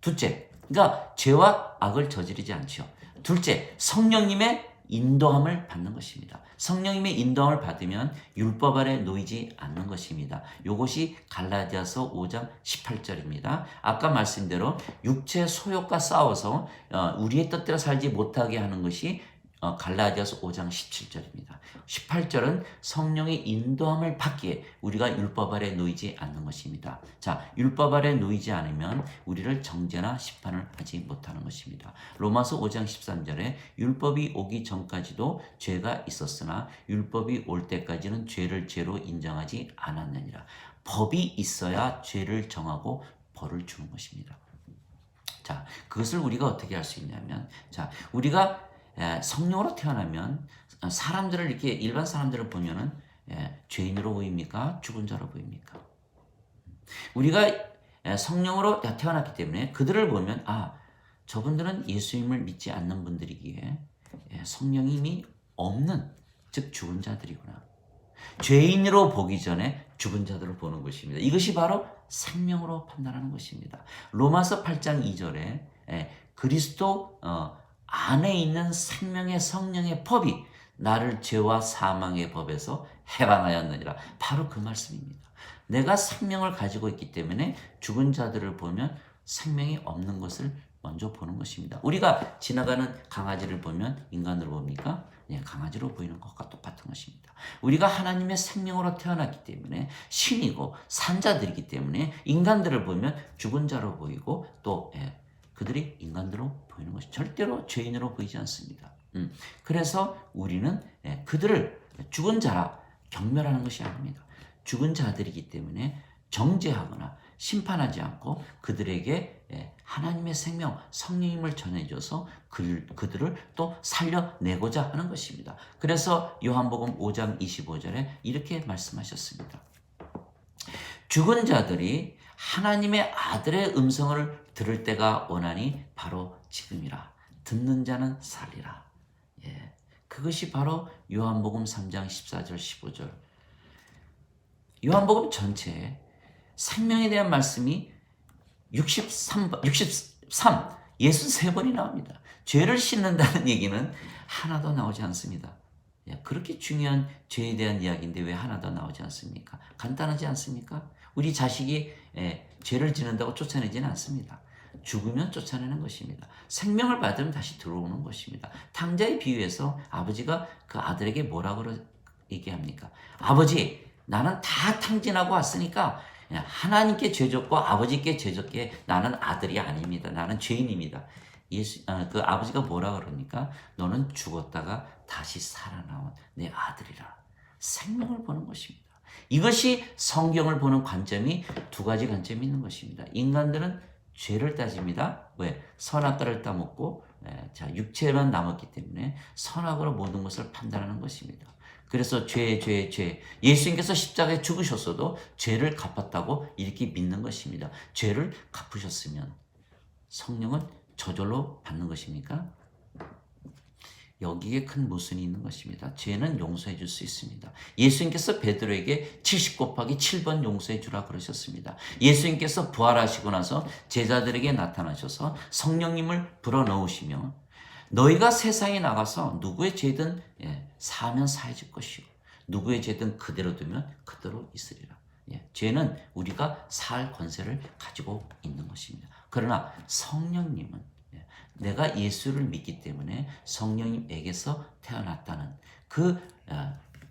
둘째, 그러니까 죄와 악을 저지르지 않죠. 둘째, 성령님의 인도함을 받는 것입니다. 성령님의 인도함을 받으면 율법 아래 놓이지 않는 것입니다. 이것이 갈라디아서 5장 18절입니다. 아까 말씀대로 육체 소욕과 싸워서 우리의 뜻대로 살지 못하게 하는 것이 갈라디아서 5장 17절입니다. 18절은 성령의 인도함을 받기에 우리가 율법 아래 놓이지 않는 것입니다. 율법 아래 놓이지 않으면 우리를 정죄나 심판을 하지 못하는 것입니다. 로마서 5장 13절에 율법이 오기 전까지도 죄가 있었으나 율법이 올 때까지는 죄를 죄로 인정하지 않았느니라. 법이 있어야 죄를 정하고 벌을 주는 것입니다. 그것을 우리가 어떻게 할 수 있냐면 우리가 성령으로 태어나면 사람들을 이렇게 일반 사람들을 보면은 죄인으로 보입니까? 죽은 자로 보입니까? 우리가 성령으로 태어났기 때문에 그들을 보면 저분들은 예수님을 믿지 않는 분들이기에 성령님이 없는, 즉 죽은 자들이구나. 죄인으로 보기 전에 죽은 자들을 보는 것입니다. 이것이 바로 생명으로 판단하는 것입니다. 로마서 8장 2절에 그리스도 안에 있는 생명의 성령의 법이 나를 죄와 사망의 법에서 해방하였느니라. 바로 그 말씀입니다. 내가 생명을 가지고 있기 때문에 죽은 자들을 보면 생명이 없는 것을 먼저 보는 것입니다. 우리가 지나가는 강아지를 보면 인간으로 봅니까? 강아지로 보이는 것과 똑같은 것입니다. 우리가 하나님의 생명으로 태어났기 때문에 신이고 산자들이기 때문에 인간들을 보면 죽은 자로 보이고 또 그들이 인간들로 보이는 것이 절대로 죄인으로 보이지 않습니다. 그래서 우리는 그들을 죽은 자라 경멸하는 것이 아닙니다. 죽은 자들이기 때문에 정죄하거나 심판하지 않고 그들에게 하나님의 생명, 성령님을 전해줘서 그들을 또 살려내고자 하는 것입니다. 그래서 요한복음 5장 25절에 이렇게 말씀하셨습니다. 죽은 자들이 하나님의 아들의 음성을 들을 때가 오나니 바로 지금이라. 듣는 자는 살리라. 그것이 바로 요한복음 3장 14절 15절. 요한복음 전체에 생명에 대한 말씀이 63, 63번이 나옵니다. 죄를 씻는다는 얘기는 하나도 나오지 않습니다. 그렇게 중요한 죄에 대한 이야기인데 왜 하나도 나오지 않습니까? 간단하지 않습니까? 우리 자식이 죄를 지는다고 쫓아내지는 않습니다. 죽으면 쫓아내는 것입니다. 생명을 받으면 다시 들어오는 것입니다. 탕자의 비유에서 아버지가 그 아들에게 뭐라고 얘기합니까? 아버지, 나는 다 탕진하고 왔으니까 하나님께 죄졌고 아버지께 죄졌기에 나는 아들이 아닙니다. 나는 죄인입니다. 그 아버지가 뭐라 그럽니까? 너는 죽었다가 다시 살아나온 내 아들이라. 생명을 보는 것입니다. 이것이 성경을 보는 관점이 두 가지 관점이 있는 것입니다. 인간들은 죄를 따집니다. 왜? 선악과를 따먹고 육체만 남았기 때문에 선악으로 모든 것을 판단하는 것입니다. 그래서 죄. 예수님께서 십자가에 죽으셨어도 죄를 갚았다고 이렇게 믿는 것입니다. 죄를 갚으셨으면 성령은 저절로 받는 것입니까? 여기에 큰 모순이 있는 것입니다. 죄는 용서해 줄 수 있습니다. 예수님께서 베드로에게 70 곱하기 7번 용서해 주라 그러셨습니다. 예수님께서 부활하시고 나서 제자들에게 나타나셔서 성령님을 불어넣으시며 너희가 세상에 나가서 누구의 죄든 사하면 사해질 것이요 누구의 죄든 그대로 두면 그대로 있으리라. 죄는 우리가 사할 권세를 가지고 있는 것입니다. 그러나 성령님은 내가 예수를 믿기 때문에 성령님에게서 태어났다는 그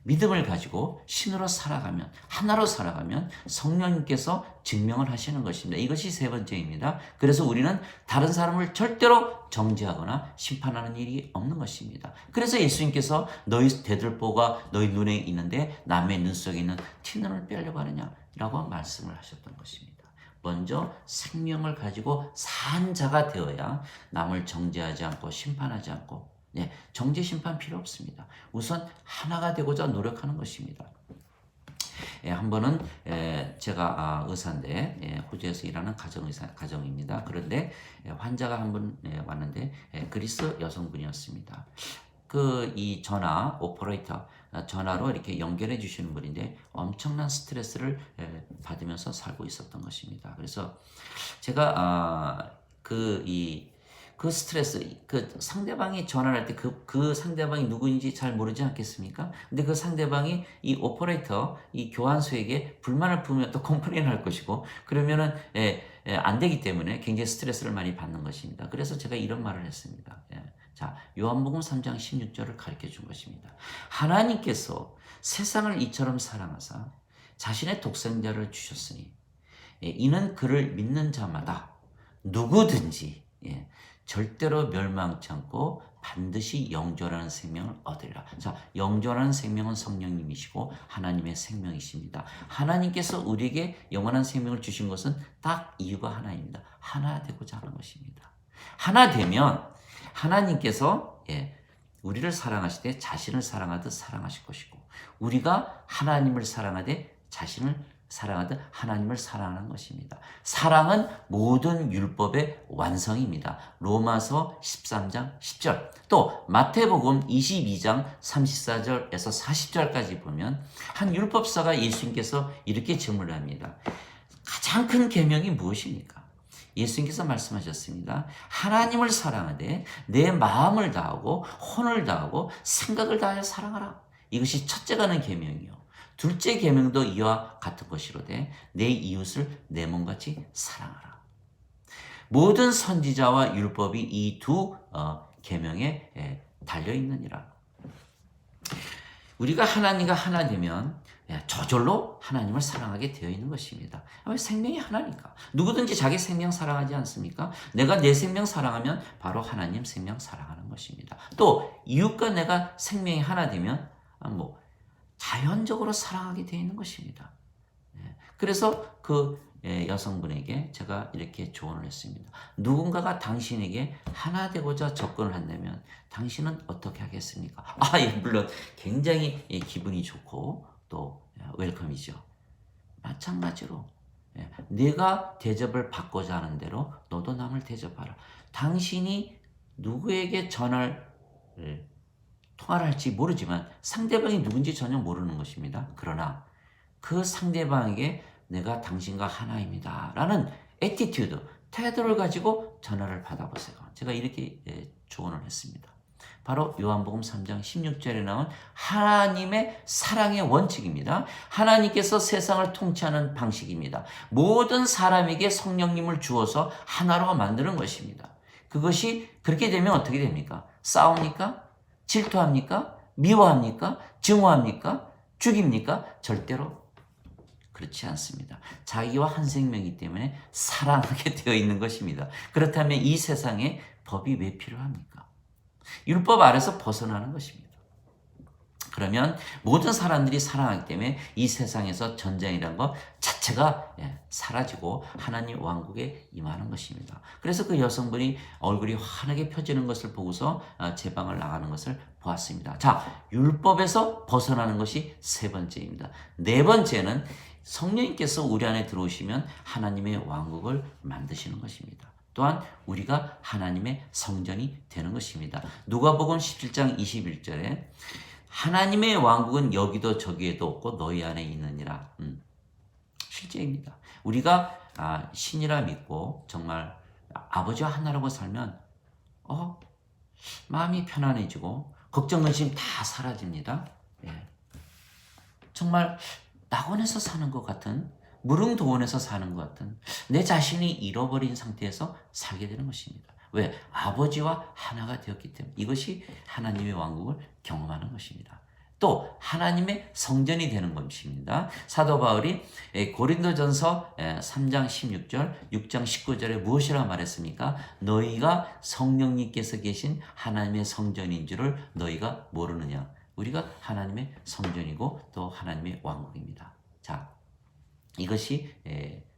믿음을 가지고 신으로 살아가면, 하나로 살아가면 성령님께서 증명을 하시는 것입니다. 이것이 세 번째입니다. 그래서 우리는 다른 사람을 절대로 정죄하거나 심판하는 일이 없는 것입니다. 그래서 예수님께서 너희 대들보가 너희 눈에 있는데 남의 눈 속에 있는 티눈을 빼려고 하느냐라고 말씀을 하셨던 것입니다. 먼저 생명을 가지고 산 자가 되어야 남을 정죄하지 않고 심판하지 않고 정죄 심판 필요 없습니다. 우선 하나가 되고자 노력하는 것입니다. 한 번은 제가 의사인데 호주에서 일하는 가정입니다. 그런데 환자가 한 분 왔는데 그리스 여성분이었습니다. 이 전화 오퍼레이터 전화로 이렇게 연결해 주시는 분인데 엄청난 스트레스를 받으면서 살고 있었던 것입니다. 그래서 제가 그 스트레스, 그 상대방이 전화를 할 때 그 상대방이 누구인지 잘 모르지 않겠습니까? 근데 그 상대방이 이 오퍼레이터, 이 교환소에게 불만을 품으면 또 컴플레인을 할 것이고, 그러면은, 안 되기 때문에 굉장히 스트레스를 많이 받는 것입니다. 그래서 제가 이런 말을 했습니다. 자, 요한복음 3장 16절을 가르쳐 준 것입니다. 하나님께서 세상을 이처럼 사랑하사 자신의 독생자를 주셨으니, 이는 그를 믿는 자마다 누구든지, 절대로 멸망치 않고 반드시 영존하는 생명을 얻으리라. 자, 영존하는 생명은 성령님이시고 하나님의 생명이십니다. 하나님께서 우리에게 영원한 생명을 주신 것은 딱 이유가 하나입니다. 하나 되고자 하는 것입니다. 하나 되면 하나님께서 우리를 사랑하시되 자신을 사랑하듯 사랑하실 것이고 우리가 하나님을 사랑하되 자신을 사랑하듯 하나님을 사랑하는 것입니다. 사랑은 모든 율법의 완성입니다. 로마서 13장 10절 또 마태복음 22장 34절에서 40절까지 보면 한 율법사가 예수님께서 이렇게 질문을 합니다. 가장 큰 계명이 무엇입니까? 예수님께서 말씀하셨습니다. 하나님을 사랑하되 내 마음을 다하고 혼을 다하고 생각을 다하여 사랑하라. 이것이 첫째가는 계명이요. 둘째 계명도 이와 같은 것이로되 내 이웃을 내 몸같이 사랑하라. 모든 선지자와 율법이 이 두 계명에 달려 있느니라. 우리가 하나님과 하나 되면 저절로 하나님을 사랑하게 되어 있는 것입니다. 생명이 하나니까. 누구든지 자기 생명 사랑하지 않습니까? 내가 내 생명 사랑하면 바로 하나님 생명 사랑하는 것입니다. 또 이웃과 내가 생명이 하나 되면 자연적으로 사랑하게 되어 있는 것입니다. 그래서 그 여성분에게 제가 이렇게 조언을 했습니다. 누군가가 당신에게 하나 되고자 접근을 한다면 당신은 어떻게 하겠습니까? 물론 굉장히 기분이 좋고 또 웰컴이죠. 마찬가지로 내가 대접을 받고자 하는 대로 너도 남을 대접하라. 당신이 누구에게 통화를 할지 모르지만 상대방이 누군지 전혀 모르는 것입니다. 그러나 그 상대방에게 내가 당신과 하나입니다 라는 애티튜드, 태도를 가지고 전화를 받아보세요. 제가 이렇게 조언을 했습니다. 바로 요한복음 3장 16절에 나온 하나님의 사랑의 원칙입니다. 하나님께서 세상을 통치하는 방식입니다. 모든 사람에게 성령님을 주어서 하나로 만드는 것입니다. 그것이 그렇게 되면 어떻게 됩니까? 싸웁니까? 질투합니까? 미워합니까? 증오합니까? 죽입니까? 절대로 그렇지 않습니다. 자기와 한 생명이기 때문에 사랑하게 되어 있는 것입니다. 그렇다면 이 세상에 법이 왜 필요합니까? 율법 아래서 벗어나는 것입니다. 그러면 모든 사람들이 사랑하기 때문에 이 세상에서 전쟁이라는 것 자체가 사라지고 하나님 왕국에 임하는 것입니다. 그래서 그 여성분이 얼굴이 환하게 펴지는 것을 보고서 제 방을 나가는 것을 보았습니다. 자, 율법에서 벗어나는 것이 세 번째입니다. 네 번째는 성령님께서 우리 안에 들어오시면 하나님의 왕국을 만드시는 것입니다. 또한 우리가 하나님의 성전이 되는 것입니다. 누가복음 17장 21절에 하나님의 왕국은 여기도 저기에도 없고 너희 안에 있느니라. 실제입니다. 우리가 신이라 믿고 정말 아버지와 하나라고 살면 마음이 편안해지고 걱정 근심 다 사라집니다. 정말 낙원에서 사는 것 같은, 무릉도원에서 사는 것 같은, 내 자신이 잃어버린 상태에서 살게 되는 것입니다. 왜? 아버지와 하나가 되었기 때문에. 이것이 하나님의 왕국을 경험하는 것입니다. 또 하나님의 성전이 되는 것입니다. 사도 바울이 고린도전서 3장 16절, 6장 19절에 무엇이라 말했습니까? 너희가 성령님께서 계신 하나님의 성전인 줄을 너희가 모르느냐. 우리가 하나님의 성전이고 또 하나님의 왕국입니다. 자, 이것이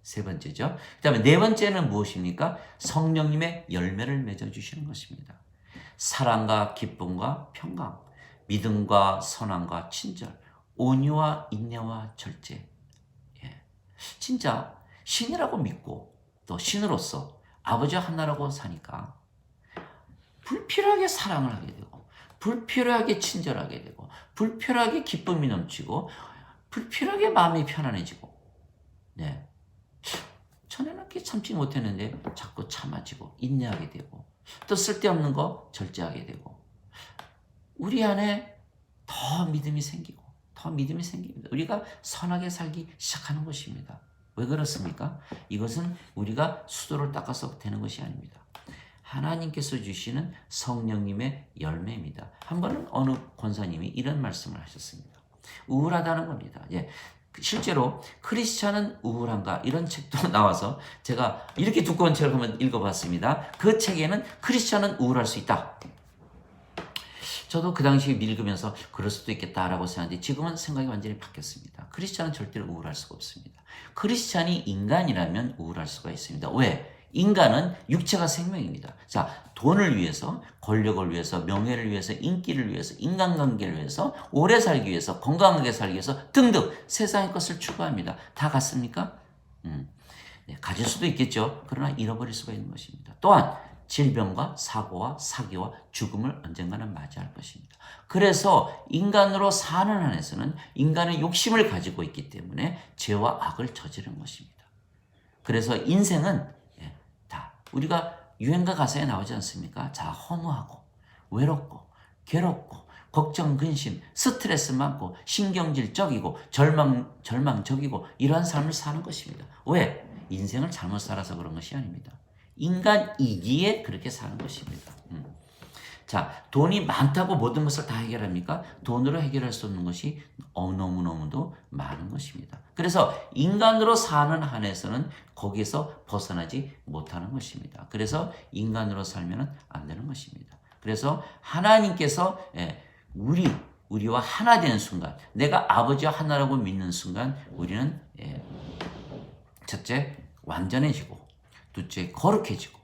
세 번째죠. 그 다음에 네 번째는 무엇입니까? 성령님의 열매를 맺어주시는 것입니다. 사랑과 기쁨과 평강, 믿음과 선함과 친절, 온유와 인내와 절제. 진짜 신이라고 믿고 또 신으로서 아버지와 하나라고 사니까 불필요하게 사랑을 하게 되고 불필요하게 친절하게 되고 불필요하게 기쁨이 넘치고 불필요하게 마음이 편안해지고 전에는 그렇게 참지 못했는데 자꾸 참아지고 인내하게 되고 또 쓸데없는 거 절제하게 되고 우리 안에 더 믿음이 생기고 더 믿음이 생깁니다. 우리가 선하게 살기 시작하는 것입니다. 왜 그렇습니까? 이것은 우리가 수도를 닦아서 되는 것이 아닙니다. 하나님께서 주시는 성령님의 열매입니다. 한 번은 어느 권사님이 이런 말씀을 하셨습니다. 우울하다는 겁니다. 실제로 크리스찬은 우울한가 이런 책도 나와서 제가 이렇게 두꺼운 책을 한번 읽어봤습니다. 그 책에는 크리스찬은 우울할 수 있다. 저도 그 당시에 읽으면서 그럴 수도 있겠다라고 생각했는데 지금은 생각이 완전히 바뀌었습니다. 크리스찬은 절대로 우울할 수가 없습니다. 크리스찬이 인간이라면 우울할 수가 있습니다. 왜? 인간은 육체가 생명입니다. 자, 돈을 위해서, 권력을 위해서, 명예를 위해서, 인기를 위해서, 인간관계를 위해서, 오래 살기 위해서, 건강하게 살기 위해서 등등 세상의 것을 추구합니다. 다 같습니까? 네, 가질 수도 있겠죠. 그러나 잃어버릴 수가 있는 것입니다. 또한 질병과 사고와 사기와 죽음을 언젠가는 맞이할 것입니다. 그래서 인간으로 사는 한에서는 인간의 욕심을 가지고 있기 때문에 죄와 악을 저지른 것입니다. 그래서 인생은 다 우리가 유행가 가사에 나오지 않습니까? 자, 허무하고 외롭고 괴롭고 걱정, 근심, 스트레스 많고 신경질적이고 절망적이고 이러한 삶을 사는 것입니다. 왜? 인생을 잘못 살아서 그런 것이 아닙니다. 인간이기에 그렇게 사는 것입니다. 자, 돈이 많다고 모든 것을 다 해결합니까? 돈으로 해결할 수 없는 것이 너무너무도 많은 것입니다. 그래서 인간으로 사는 한에서는 거기에서 벗어나지 못하는 것입니다. 그래서 인간으로 살면 안 되는 것입니다. 그래서 하나님께서 우리와 하나 되는 순간, 내가 아버지와 하나라고 믿는 순간 우리는 첫째 완전해지고, 둘째 거룩해지고,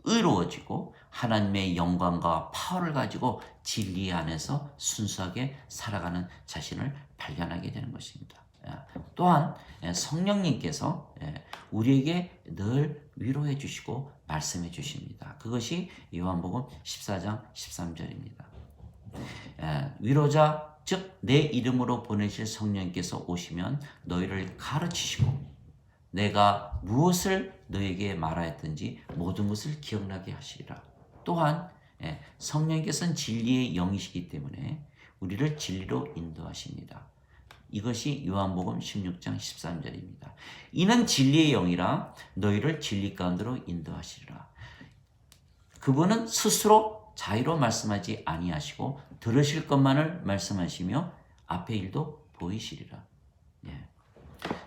의로워지고, 하나님의 영광과 파워를 가지고 진리 안에서 순수하게 살아가는 자신을 발견하게 되는 것입니다. 또한 성령님께서 우리에게 늘 위로해 주시고 말씀해 주십니다. 그것이 요한복음 14장 13절입니다. 위로자 즉 내 이름으로 보내실 성령님께서 오시면 너희를 가르치시고 내가 무엇을 너에게 말하였든지 모든 것을 기억나게 하시리라. 또한 성령께서는 진리의 영이시기 때문에 우리를 진리로 인도하십니다. 이것이 요한복음 16장 13절입니다. 이는 진리의 영이라 너희를 진리 가운데로 인도하시리라. 그분은 스스로 자유로 말씀하지 아니하시고 들으실 것만을 말씀하시며 앞의 일도 보이시리라.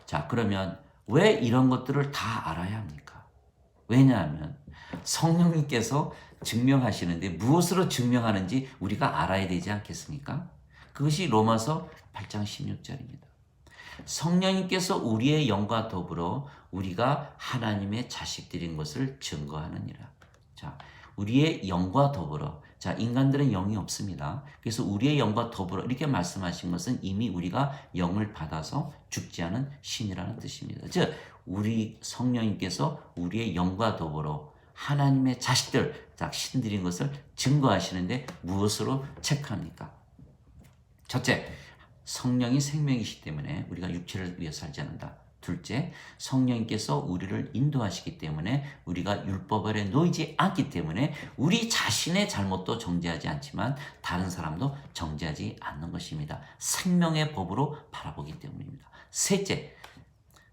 자, 그러면 왜 이런 것들을 다 알아야 합니까? 왜냐하면 성령님께서 증명하시는데 무엇으로 증명하는지 우리가 알아야 되지 않겠습니까? 그것이 로마서 8장 16절입니다. 성령님께서 우리의 영과 더불어 우리가 하나님의 자식들인 것을 증거하느니라. 자, 우리의 영과 더불어, 자, 인간들은 영이 없습니다. 그래서 우리의 영과 더불어 이렇게 말씀하신 것은 이미 우리가 영을 받아서 죽지 않은 신이라는 뜻입니다. 즉, 우리 성령님께서 우리의 영과 더불어 하나님의 자식들, 신들인 것을 증거하시는데 무엇으로 체크합니까? 첫째, 성령이 생명이시기 때문에 우리가 육체를 위해 살지 않는다. 둘째, 성령님께서 우리를 인도하시기 때문에 우리가 율법 아래 놓이지 않기 때문에 우리 자신의 잘못도 정죄하지 않지만 다른 사람도 정죄하지 않는 것입니다. 생명의 법으로 바라보기 때문입니다. 셋째,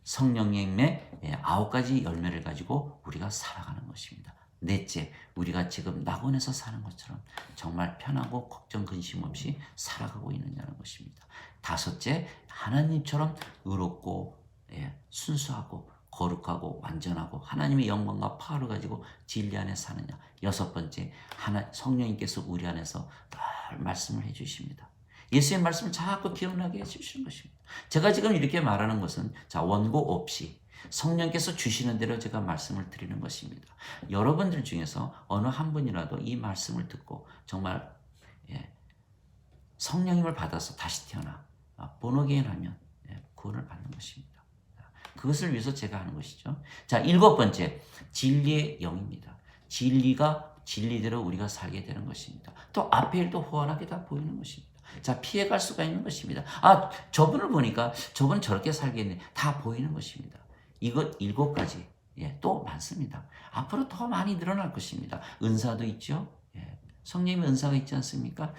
성령님의 9가지 열매를 가지고 우리가 살아가는 것입니다. 넷째, 우리가 지금 낙원에서 사는 것처럼 정말 편하고 걱정 근심 없이 살아가고 있느냐는 것입니다. 다섯째, 하나님처럼 의롭고 순수하고 거룩하고 완전하고 하나님의 영광과 파워를 가지고 진리 안에 사느냐. 여섯 번째, 성령님께서 우리 안에서 늘 말씀을 해주십니다. 예수의 말씀을 자꾸 기억나게 해주시는 것입니다. 제가 지금 이렇게 말하는 것은 원고 없이 성령께서 주시는 대로 제가 말씀을 드리는 것입니다. 여러분들 중에서 어느 한 분이라도 이 말씀을 듣고 정말 성령님을 받아서 다시 태어나 본어게인 하면 구원을 받는 것입니다. 그것을 위해서 제가 하는 것이죠. 자, 일곱 번째, 진리의 영입니다. 진리가 진리대로 우리가 살게 되는 것입니다. 또 앞에 일도 호환하게 다 보이는 것입니다. 자, 피해갈 수가 있는 것입니다. 저분을 보니까 저분은 저렇게 살겠네. 다 보이는 것입니다. 이것 7가지 또 많습니다. 앞으로 더 많이 늘어날 것입니다. 은사도 있죠. 성령님의 은사가 있지 않습니까?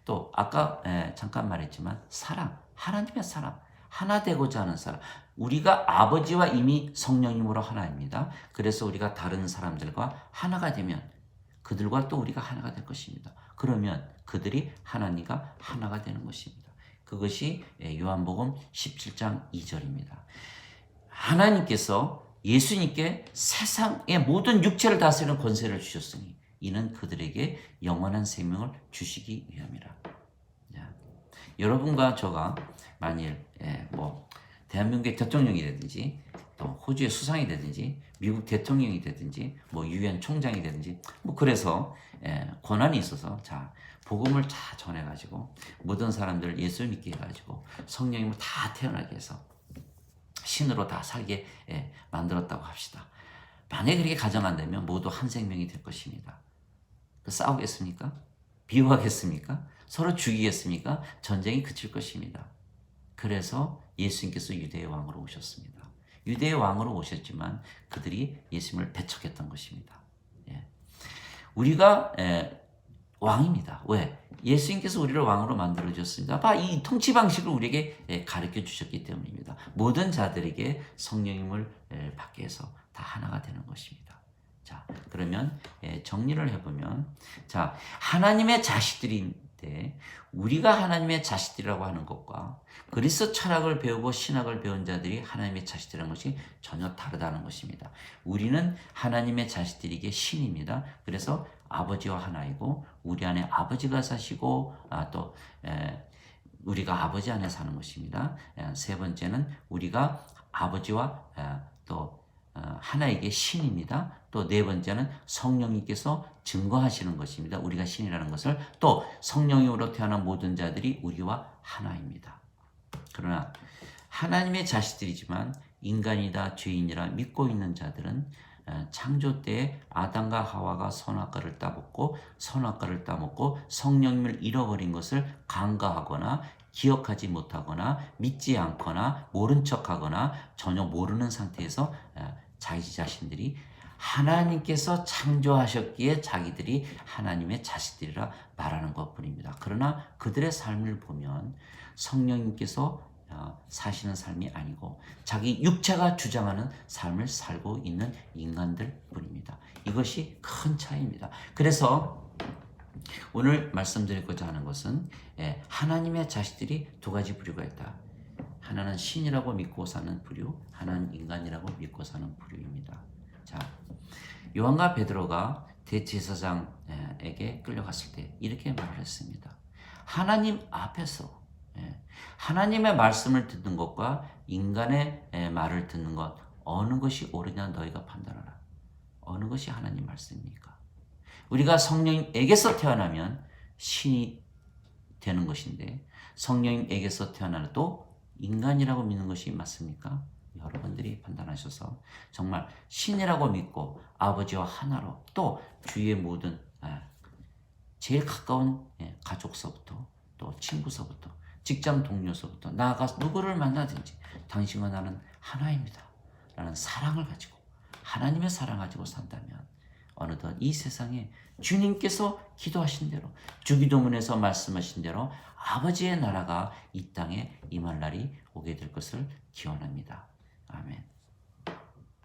또 아까 잠깐 말했지만 사랑, 하나님의 사랑, 하나 되고자 하는 사랑. 우리가 아버지와 이미 성령님으로 하나입니다. 그래서 우리가 다른 사람들과 하나가 되면 그들과 또 우리가 하나가 될 것입니다. 그러면 그들이 하나님과 하나가 되는 것입니다. 그것이 요한복음 17장 2절입니다. 하나님께서 예수님께 세상의 모든 육체를 다스리는 권세를 주셨으니 이는 그들에게 영원한 생명을 주시기 위함이라. 여러분과 저가 만일 대한민국의 대통령이라든지 또 호주의 수상이 되든지 미국 대통령이 되든지 뭐 유엔 총장이 되든지 뭐 그래서 권한이 있어서 자 복음을 다 전해가지고 모든 사람들 예수 믿게 해가지고 성령님을 다 태어나게 해서 신으로 다 살게 만들었다고 합시다. 만약에 그렇게 가정한다면 모두 한 생명이 될 것입니다. 싸우겠습니까? 비유하겠습니까? 서로 죽이겠습니까? 전쟁이 그칠 것입니다. 그래서 예수님께서 유대의 왕으로 오셨습니다. 유대의 왕으로 오셨지만 그들이 예수님을 배척했던 것입니다. 우리가 왕입니다. 왜? 예수님께서 우리를 왕으로 만들어 주셨습니다. 이 통치 방식을 우리에게 가르쳐 주셨기 때문입니다. 모든 자들에게 성령님을 받게 해서 다 하나가 되는 것입니다. 자, 그러면 정리를 해보면, 자, 하나님의 자식들인데 우리가 하나님의 자식들이라고 하는 것과 그리스도 철학을 배우고 신학을 배운 자들이 하나님의 자식들이라는 것이 전혀 다르다는 것입니다. 우리는 하나님의 자식들이기에 신입니다. 그래서 아버지와 하나이고 우리 안에 아버지가 사시고 또 우리가 아버지 안에 사는 것입니다. 세 번째는 우리가 아버지와 또 하나에게 신입니다. 또 네 번째는 성령님께서 증거하시는 것입니다. 우리가 신이라는 것을 또 성령으로 태어난 모든 자들이 우리와 하나입니다. 그러나 하나님의 자식들이지만 인간이다 죄인이라 믿고 있는 자들은 창조 때에 아담과 하와가 선악과를 따먹고 선악과를 따먹고 성령님을 잃어버린 것을 간과하거나 기억하지 못하거나 믿지 않거나 모른 척하거나 전혀 모르는 상태에서 자기 자신들이 하나님께서 창조하셨기에 자기들이 하나님의 자식들이라 말하는 것뿐입니다. 그러나 그들의 삶을 보면 성령님께서 사시는 삶이 아니고 자기 육체가 주장하는 삶을 살고 있는 인간들 뿐입니다. 이것이 큰 차이입니다. 그래서 오늘 말씀드리고자 하는 것은 하나님의 자식들이 두 가지 부류가 있다. 하나는 신이라고 믿고 사는 부류, 하나는 인간이라고 믿고 사는 부류입니다. 자, 요한과 베드로가 대제사장에게 끌려갔을 때 이렇게 말을 했습니다. 하나님 앞에서 하나님의 말씀을 듣는 것과 인간의 말을 듣는 것 어느 것이 옳으냐 너희가 판단하라. 어느 것이 하나님 말씀입니까? 우리가 성령님에게서 태어나면 신이 되는 것인데 성령님에게서 태어나도 인간이라고 믿는 것이 맞습니까? 여러분들이 판단하셔서 정말 신이라고 믿고 아버지와 하나로 또 주위의 모든 제일 가까운 가족서부터 또 친구서부터 직장 동료서부터 나아가 누구를 만나든지 당신과 나는 하나입니다 라는 사랑을 가지고 하나님의 사랑 가지고 산다면 어느덧 이 세상에 주님께서 기도하신 대로 주기도문에서 말씀하신 대로 아버지의 나라가 이 땅에 임할 날이 오게 될 것을 기원합니다. 아멘.